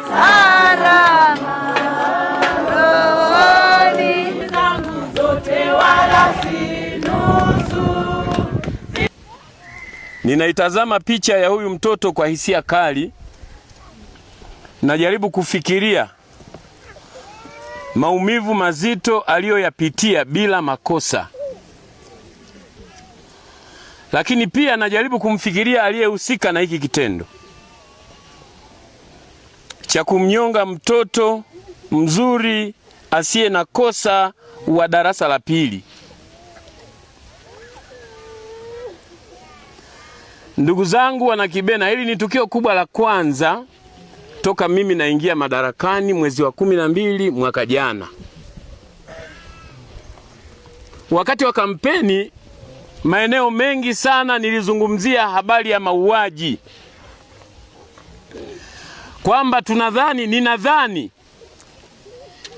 salama rohoni zangu zote wala si nusu. Ninaitazama picha ya huyu mtoto kwa hisia kali. Najaribu kufikiria maumivu mazito aliyoyapitia bila makosa. Lakini pia najaribu kumfikiria aliyehusika na hiki kitendo cha kumnyonga mtoto mzuri asiye na kosa wa darasa la pili. Ndugu zangu wana Kibena, hili ni tukio kubwa la kwanza toka mimi naingia madarakani mwezi wa 12 mwaka jana. Wakati wa kampeni, maeneo mengi sana nilizungumzia habari ya mauaji, kwamba ninadhani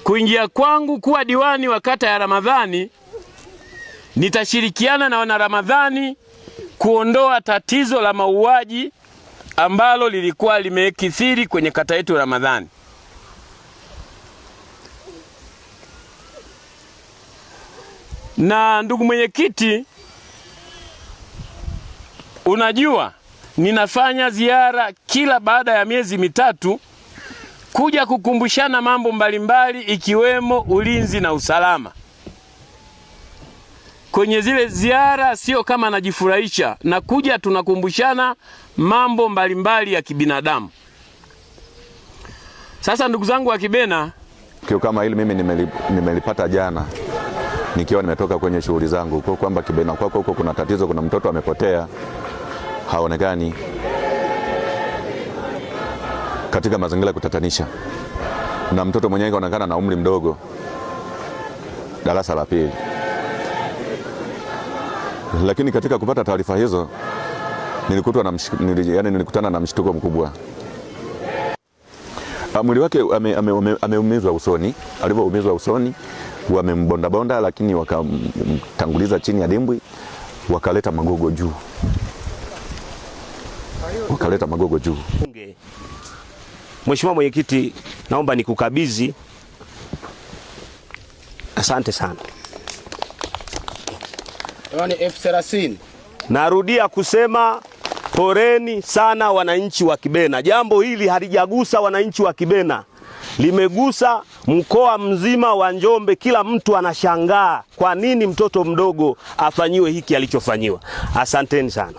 kuingia kwangu kuwa diwani wa kata ya Ramadhani nitashirikiana na wana Ramadhani kuondoa tatizo la mauaji ambalo lilikuwa limekithiri kwenye kata yetu Ramadhani. Na ndugu mwenyekiti, unajua ninafanya ziara kila baada ya miezi mitatu kuja kukumbushana mambo mbalimbali ikiwemo ulinzi na usalama. Kwenye zile ziara sio kama najifurahisha, na kuja tunakumbushana mambo mbalimbali ya kibinadamu. Sasa ndugu zangu wa Kibena, kio kama hili mimi nimelipata jana nikiwa nimetoka kwenye shughuli zangu, kwa kwamba Kibena kwako huko kuna tatizo, kuna mtoto amepotea, haonekani, katika mazingira ya kutatanisha, na mtoto mwenyewe anaonekana na umri mdogo, darasa la pili. Lakini katika kupata taarifa hizo nilikutana na mshtuko mkubwa. Mwili wake ameumizwa usoni, alivyoumizwa usoni wamembonda, lakini wakamtanguliza chini ya dimbwi, wakaleta magogo juu. Mheshimiwa Mwenyekiti, naomba nikukabidhi. Asante sana. Yaani F30. Narudia kusema poreni sana wananchi wa Kibena. Jambo hili halijagusa wananchi wa Kibena, limegusa mkoa mzima wa Njombe. Kila mtu anashangaa kwa nini mtoto mdogo afanyiwe hiki alichofanyiwa. Asanteni sana.